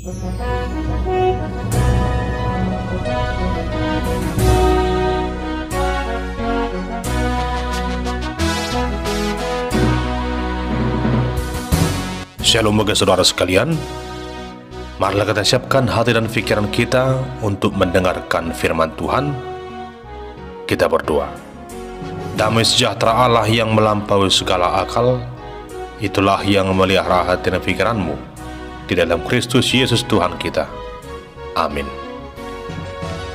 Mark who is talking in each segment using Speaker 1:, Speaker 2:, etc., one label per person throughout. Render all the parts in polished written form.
Speaker 1: Shalom bagi saudara sekalian. Marilah kita siapkan hati dan pikiran kita untuk mendengarkan firman Tuhan. Kita berdoa. Damai sejahtera Allah yang melampaui segala akal, itulah yang memelihara hati dan pikiranmu di dalam Kristus Yesus Tuhan kita. Amin.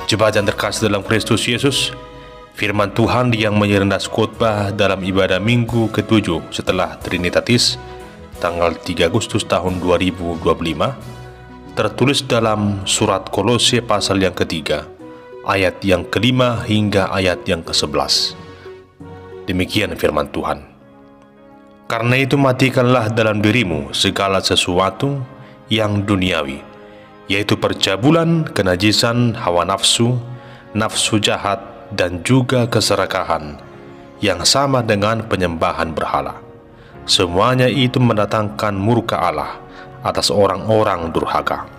Speaker 1: Jemaat yang terkasih dalam Kristus Yesus, firman Tuhan yang menyerendas khotbah dalam ibadah minggu ke-7 setelah Trinitatis tanggal 3 Agustus tahun 2025 tertulis dalam surat Kolose pasal yang ketiga, ayat yang kelima hingga ayat yang ke-11. Demikian firman Tuhan. Karena itu matikanlah dalam dirimu segala sesuatu yang duniawi, yaitu percabulan, kenajisan, hawa nafsu, nafsu jahat, dan juga keserakahan yang sama dengan penyembahan berhala. Semuanya itu mendatangkan murka Allah atas orang-orang durhaka.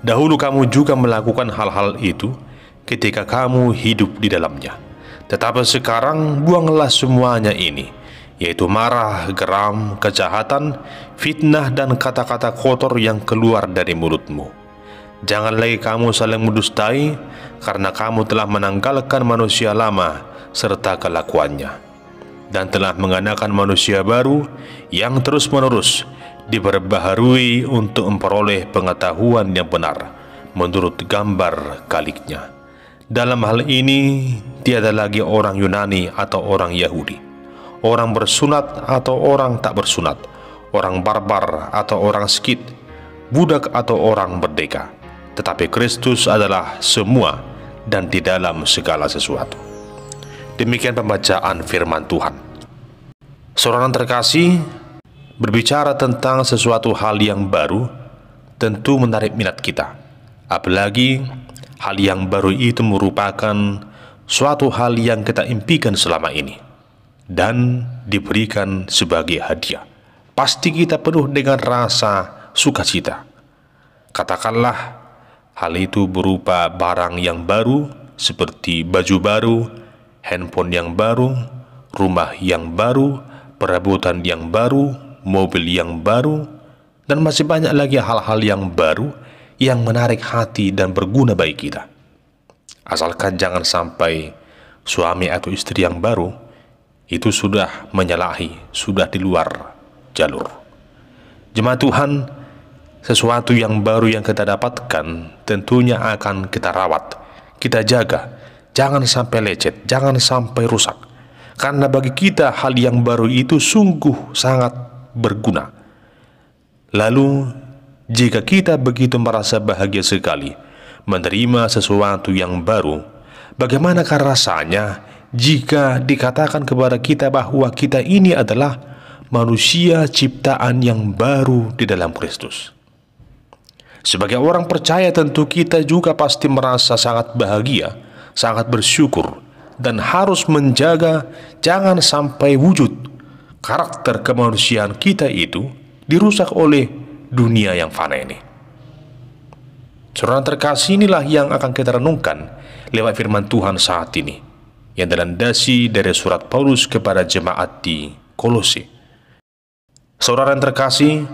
Speaker 1: Dahulu kamu juga melakukan hal-hal itu ketika kamu hidup di dalamnya. Tetapi sekarang buanglah semuanya ini, yaitu marah, geram, kejahatan, fitnah, dan kata-kata kotor yang keluar dari mulutmu. Jangan lagi kamu saling mendustai, karena kamu telah menanggalkan manusia lama serta kelakuannya, dan telah mengenakan manusia baru yang terus-menerus diperbaharui untuk memperoleh pengetahuan yang benar menurut gambar kaliknya. Dalam hal ini tiada lagi orang Yunani atau orang Yahudi, orang bersunat atau orang tak bersunat, orang barbar atau orang Skit, budak atau orang merdeka, tetapi Kristus adalah semua dan di dalam segala sesuatu. Demikian pembacaan firman Tuhan. Saudara terkasih, berbicara tentang sesuatu hal yang baru tentu menarik minat kita. Apalagi hal yang baru itu merupakan suatu hal yang kita impikan selama ini dan diberikan sebagai hadiah. Pasti kita penuh dengan rasa sukacita. Katakanlah hal itu berupa barang yang baru seperti baju baru, handphone yang baru, rumah yang baru, perabotan yang baru, mobil yang baru, dan masih banyak lagi hal-hal yang baru yang menarik hati dan berguna bagi kita. Asalkan jangan sampai suami atau istri yang baru itu sudah menyalahi, sudah di luar jalur. Jemaat Tuhan, sesuatu yang baru yang kita dapatkan tentunya akan kita rawat, kita jaga. Jangan sampai lecet, jangan sampai rusak. Karena bagi kita hal yang baru itu sungguh sangat berguna. Lalu, jika kita begitu merasa bahagia sekali menerima sesuatu yang baru, bagaimanakah rasanya jika dikatakan kepada kita bahwa kita ini adalah manusia ciptaan yang baru di dalam Kristus? Sebagai orang percaya tentu kita juga pasti merasa sangat bahagia, sangat bersyukur, dan harus menjaga jangan sampai wujud karakter kemanusiaan kita itu dirusak oleh dunia yang fana ini. Saudara terkasih, inilah yang akan kita renungkan lewat firman Tuhan saat ini, yang dilandasi dari surat Paulus kepada jemaat di Kolose. Saudara yang terkasih,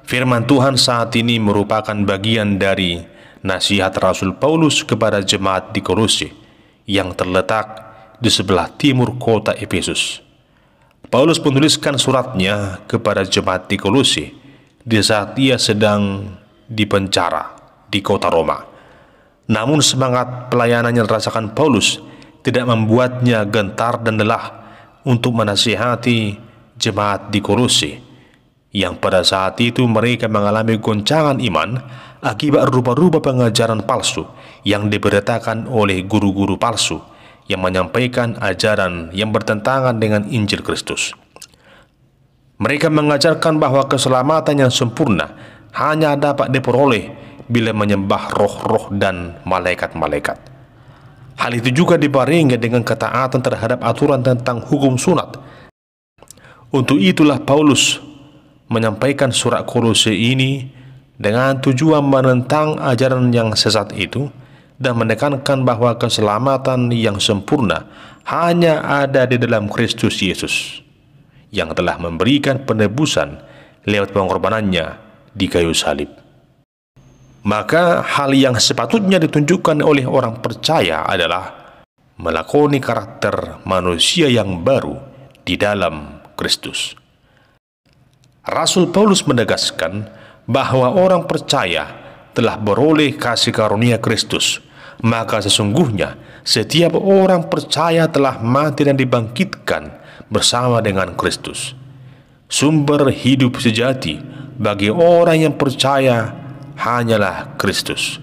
Speaker 1: firman Tuhan saat ini merupakan bagian dari nasihat Rasul Paulus kepada jemaat di Kolose yang terletak di sebelah timur kota Efesus. Paulus menuliskan suratnya kepada jemaat di Kolose di saat ia sedang dipenjara di kota Roma. Namun semangat pelayanan yang dirasakan Paulus tidak membuatnya gentar dan lelah untuk menasihati jemaat di Kolose, yang pada saat itu mereka mengalami goncangan iman akibat rupa-rupa pengajaran palsu yang diberitakan oleh guru-guru palsu yang menyampaikan ajaran yang bertentangan dengan Injil Kristus. Mereka mengajarkan bahwa keselamatan yang sempurna hanya dapat diperoleh bila menyembah roh-roh dan malaikat-malaikat. Hal itu juga dibarengi dengan ketaatan terhadap aturan tentang hukum sunat. Untuk itulah Paulus menyampaikan surat Kolose ini dengan tujuan menentang ajaran yang sesat itu dan menekankan bahwa keselamatan yang sempurna hanya ada di dalam Kristus Yesus yang telah memberikan penebusan lewat pengorbanannya di kayu salib. Maka hal yang sepatutnya ditunjukkan oleh orang percaya adalah melakoni karakter manusia yang baru di dalam Kristus. Rasul Paulus menegaskan bahwa orang percaya telah beroleh kasih karunia Kristus, maka sesungguhnya setiap orang percaya telah mati dan dibangkitkan bersama dengan Kristus. Sumber hidup sejati bagi orang yang percaya hanyalah Kristus.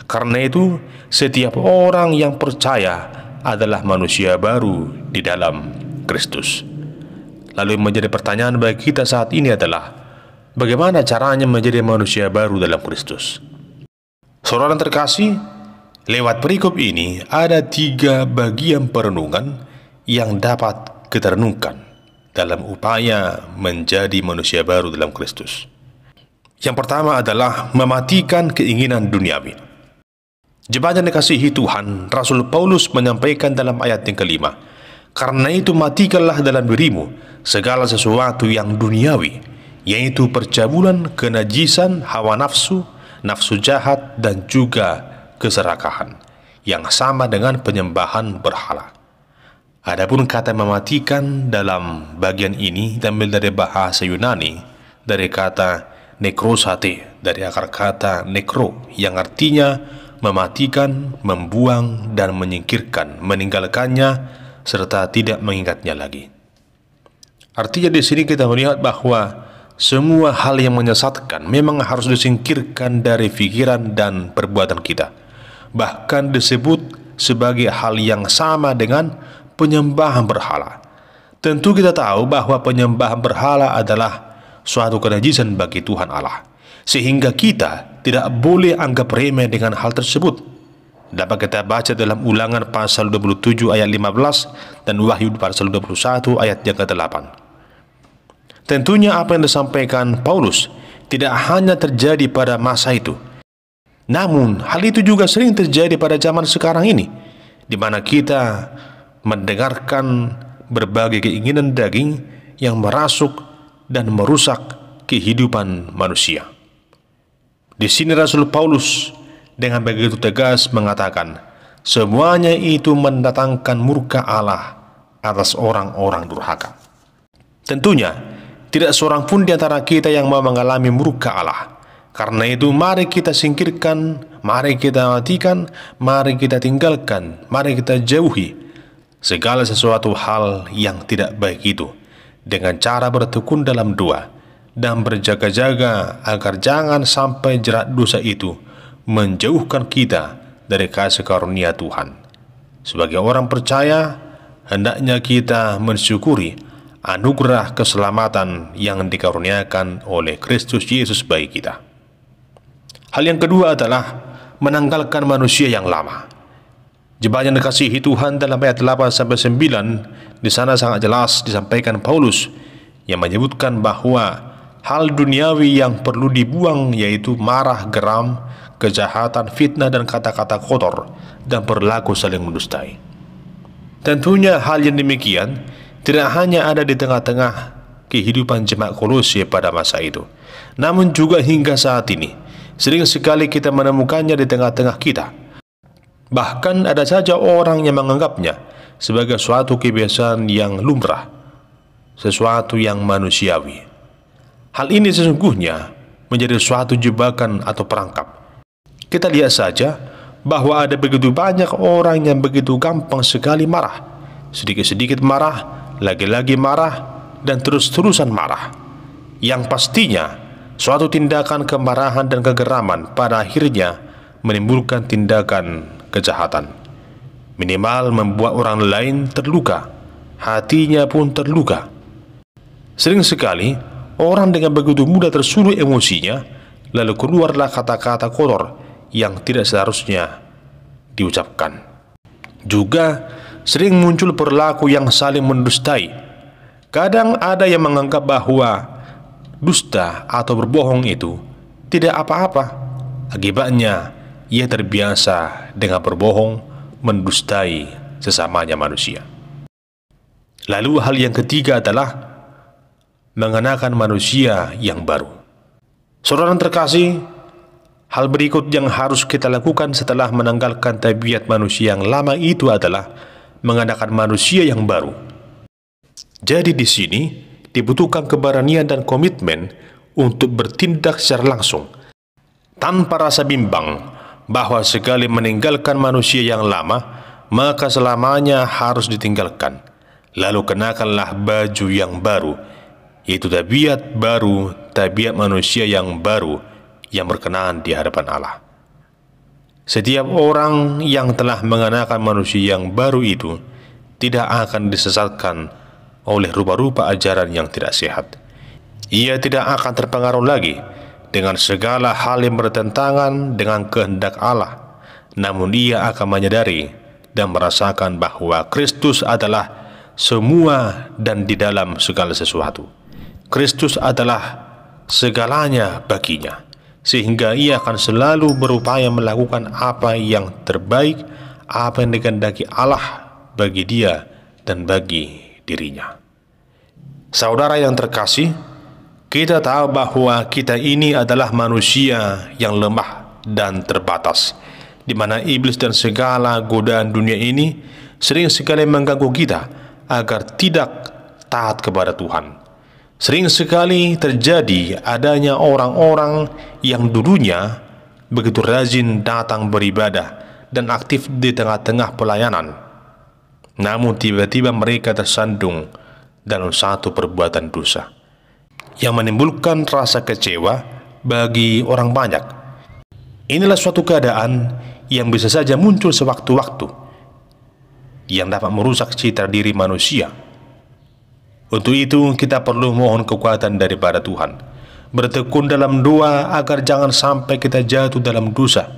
Speaker 1: Karena itu, setiap orang yang percaya adalah manusia baru di dalam Kristus. Lalu menjadi pertanyaan bagi kita saat ini adalah, bagaimana caranya menjadi manusia baru dalam Kristus? Saudara terkasih, lewat perikop ini ada 3 bagian perenungan yang dapat kita renungkan dalam upaya menjadi manusia baru dalam Kristus. Yang pertama adalah mematikan keinginan duniawi. Jemaat yang dikasihi Tuhan, Rasul Paulus menyampaikan dalam ayat yang kelima, "Karena itu matikanlah dalam dirimu segala sesuatu yang duniawi, yaitu percabulan, kenajisan, hawa nafsu, nafsu jahat, dan juga keserakahan, yang sama dengan penyembahan berhala." Adapun kata mematikan dalam bagian ini diambil dari bahasa Yunani, dari kata nekrosate, dari akar kata nekro, yang artinya mematikan, membuang, dan menyingkirkan, meninggalkannya, serta tidak mengingatnya lagi. Artinya di sini kita melihat bahwa semua hal yang menyesatkan memang harus disingkirkan dari pikiran dan perbuatan kita. Bahkan disebut sebagai hal yang sama dengan penyembahan berhala. Tentu kita tahu bahwa penyembahan berhala adalah suatu kenajisan bagi Tuhan Allah, sehingga kita tidak boleh anggap remeh dengan hal tersebut. Dapat kita baca dalam Ulangan pasal 27 ayat 15 dan Wahyu pasal 21 ayat yang ke-8. Tentunya apa yang disampaikan Paulus tidak hanya terjadi pada masa itu, namun hal itu juga sering terjadi pada zaman sekarang ini, di mana kita mendengarkan berbagai keinginan daging yang merasuk dan merusak kehidupan manusia. Di sini Rasul Paulus dengan begitu tegas mengatakan, semuanya itu mendatangkan murka Allah atas orang-orang durhaka. Tentunya tidak seorang pun di antara kita yang mau mengalami murka Allah. Karena itu mari kita singkirkan, mari kita matikan, mari kita tinggalkan, mari kita jauhi segala sesuatu hal yang tidak baik itu dengan cara bertekun dalam doa dan berjaga-jaga agar jangan sampai jerat dosa itu menjauhkan kita dari kasih karunia Tuhan. Sebagai orang percaya, hendaknya kita mensyukuri anugerah keselamatan yang dikaruniakan oleh Kristus Yesus bagi kita. Hal yang kedua adalah menanggalkan manusia yang lama. Jemaat yang dikasihi Tuhan, dalam ayat 8-9 di sana sangat jelas disampaikan Paulus yang menyebutkan bahwa hal duniawi yang perlu dibuang yaitu marah, geram, kejahatan, fitnah, dan kata-kata kotor, dan perilaku saling mendustai. Tentunya hal yang demikian tidak hanya ada di tengah-tengah kehidupan jemaat Kolose pada masa itu, namun juga hingga saat ini sering sekali kita menemukannya di tengah-tengah kita. Bahkan ada saja orang yang menganggapnya sebagai suatu kebiasaan yang lumrah, sesuatu yang manusiawi. Hal ini sesungguhnya menjadi suatu jebakan atau perangkap. Kita lihat saja bahwa ada begitu banyak orang yang begitu gampang sekali marah, sedikit-sedikit marah, lagi-lagi marah, dan terus-terusan marah. Yang pastinya suatu tindakan kemarahan dan kegeraman pada akhirnya menimbulkan tindakan kejahatan. Minimal membuat orang lain terluka, hatinya pun terluka. Sering sekali orang dengan begitu mudah tersulut emosinya, lalu keluarlah kata-kata kotor yang tidak seharusnya diucapkan. Juga sering muncul perilaku yang saling mendustai. Kadang ada yang menganggap bahwa dusta atau berbohong itu tidak apa-apa. Akibatnya, ia terbiasa dengan berbohong, mendustai sesamanya manusia. Lalu hal yang ketiga adalah mengenakan manusia yang baru. Saudara terkasih, hal berikut yang harus kita lakukan setelah menanggalkan tabiat manusia yang lama itu adalah mengenakan manusia yang baru. Jadi di sini dibutuhkan keberanian dan komitmen untuk bertindak secara langsung, tanpa rasa bimbang bahwa sekali meninggalkan manusia yang lama, maka selamanya harus ditinggalkan. Lalu kenakanlah baju yang baru, yaitu tabiat baru, tabiat manusia yang baru yang berkenan di hadapan Allah. Setiap orang yang telah mengenakan manusia yang baru itu tidak akan disesatkan oleh rupa-rupa ajaran yang tidak sehat. Ia tidak akan terpengaruh lagi dengan segala hal yang bertentangan dengan kehendak Allah, namun ia akan menyadari dan merasakan bahwa Kristus adalah semua dan di dalam segala sesuatu. Kristus adalah segalanya baginya, sehingga ia akan selalu berupaya melakukan apa yang terbaik, apa yang dikehendaki Allah bagi dia dan bagi dirinya. Saudara yang terkasih, kita tahu bahwa kita ini adalah manusia yang lemah dan terbatas, di mana iblis dan segala godaan dunia ini sering sekali mengganggu kita agar tidak taat kepada Tuhan. Sering sekali terjadi adanya orang-orang yang dulunya begitu rajin datang beribadah dan aktif di tengah-tengah pelayanan, namun tiba-tiba mereka tersandung dalam satu perbuatan dosa yang menimbulkan rasa kecewa bagi orang banyak. Inilah suatu keadaan yang bisa saja muncul sewaktu-waktu, yang dapat merusak citra diri manusia. Untuk itu kita perlu mohon kekuatan daripada Tuhan, bertekun dalam doa agar jangan sampai kita jatuh dalam dosa.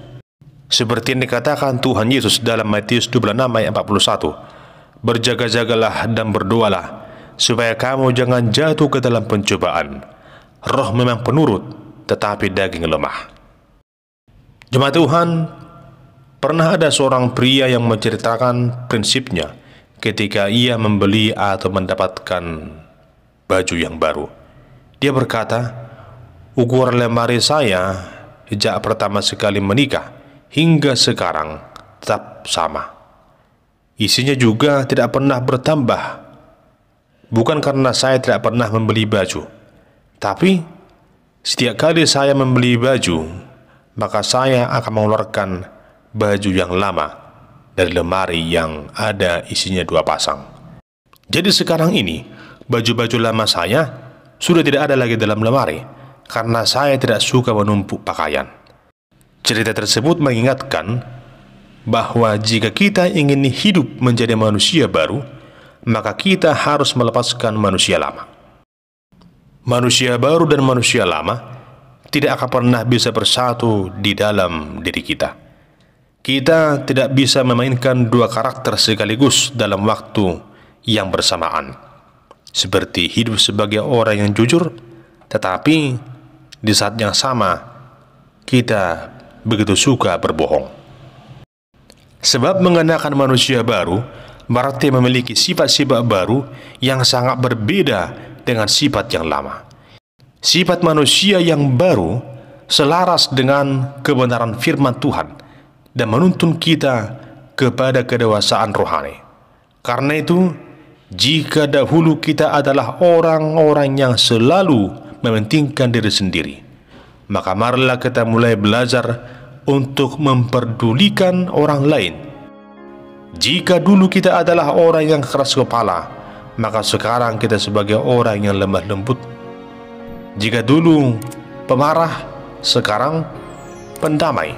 Speaker 1: Seperti yang dikatakan Tuhan Yesus dalam Matius 26 ayat 41, berjaga-jagalah dan berdoalah, supaya kamu jangan jatuh ke dalam pencobaan. Roh memang penurut, tetapi daging lemah. Jemaat Tuhan, pernah ada seorang pria yang menceritakan prinsipnya ketika ia membeli atau mendapatkan baju yang baru. Dia berkata, ukuran lemari saya sejak pertama sekali menikah hingga sekarang tetap sama. Isinya juga tidak pernah bertambah. Bukan karena saya tidak pernah membeli baju, tapi setiap kali saya membeli baju, maka saya akan mengeluarkan baju yang lama dari lemari yang ada isinya 2 pasang. Jadi sekarang ini baju-baju lama saya sudah tidak ada lagi dalam lemari, karena saya tidak suka menumpuk pakaian. Cerita tersebut mengingatkan bahwa jika kita ingin hidup menjadi manusia baru, maka kita harus melepaskan manusia lama. Manusia baru dan manusia lama tidak akan pernah bisa bersatu di dalam diri kita. Kita tidak bisa memainkan 2 karakter sekaligus dalam waktu yang bersamaan, seperti hidup sebagai orang yang jujur, tetapi di saat yang sama kita begitu suka berbohong. Sebab mengenakan manusia baru berarti memiliki sifat-sifat baru yang sangat berbeda dengan sifat yang lama. Sifat manusia yang baru selaras dengan kebenaran firman Tuhan dan menuntun kita kepada kedewasaan rohani. Karena itu, jika dahulu kita adalah orang-orang yang selalu mementingkan diri sendiri, maka marilah kita mulai belajar untuk memperdulikan orang lain. Jika dulu kita adalah orang yang keras kepala, maka sekarang kita sebagai orang yang lemah lembut. Jika dulu pemarah, sekarang pendamai.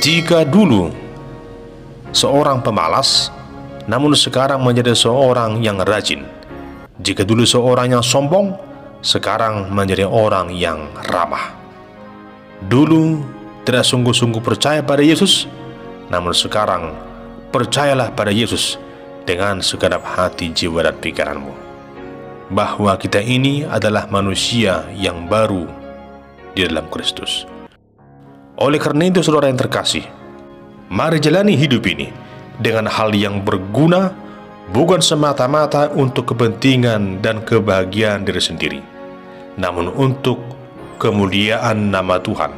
Speaker 1: Jika dulu seorang pemalas, namun sekarang menjadi seorang yang rajin. Jika dulu seorang yang sombong, sekarang menjadi orang yang ramah. Dulu tidak sungguh-sungguh percaya pada Yesus, namun sekarang percayalah pada Yesus dengan segenap hati, jiwa, dan pikiranmu, bahwa kita ini adalah manusia yang baru di dalam Kristus. Oleh karena itu, saudara yang terkasih, mari jalani hidup ini dengan hal yang berguna, bukan semata-mata untuk kepentingan dan kebahagiaan diri sendiri, namun untuk kemuliaan nama Tuhan.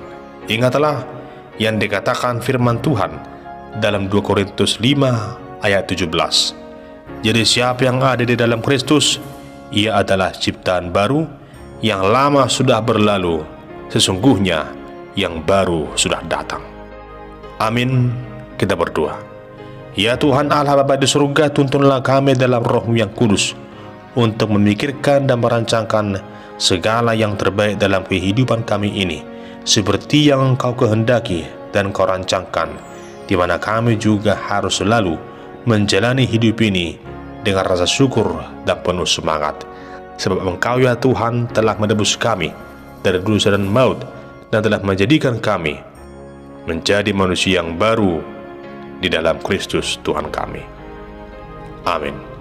Speaker 1: Ingatlah yang dikatakan firman Tuhan dalam 2 Korintus 5 ayat 17. Jadi siapa yang ada di dalam Kristus, ia adalah ciptaan baru, yang lama sudah berlalu, sesungguhnya yang baru sudah datang. Amin. Kita berdoa. Ya Tuhan Allah Bapa di surga, tuntunlah kami dalam Roh-Mu yang kudus untuk memikirkan dan merancangkan segala yang terbaik dalam kehidupan kami ini, seperti yang Engkau kehendaki dan Engkau rancangkan, di mana kami juga harus selalu menjalani hidup ini dengan rasa syukur dan penuh semangat, sebab Engkau ya Tuhan telah menebus kami dari dosa dan maut, dan telah menjadikan kami menjadi manusia yang baru di dalam Kristus Tuhan kami. Amin.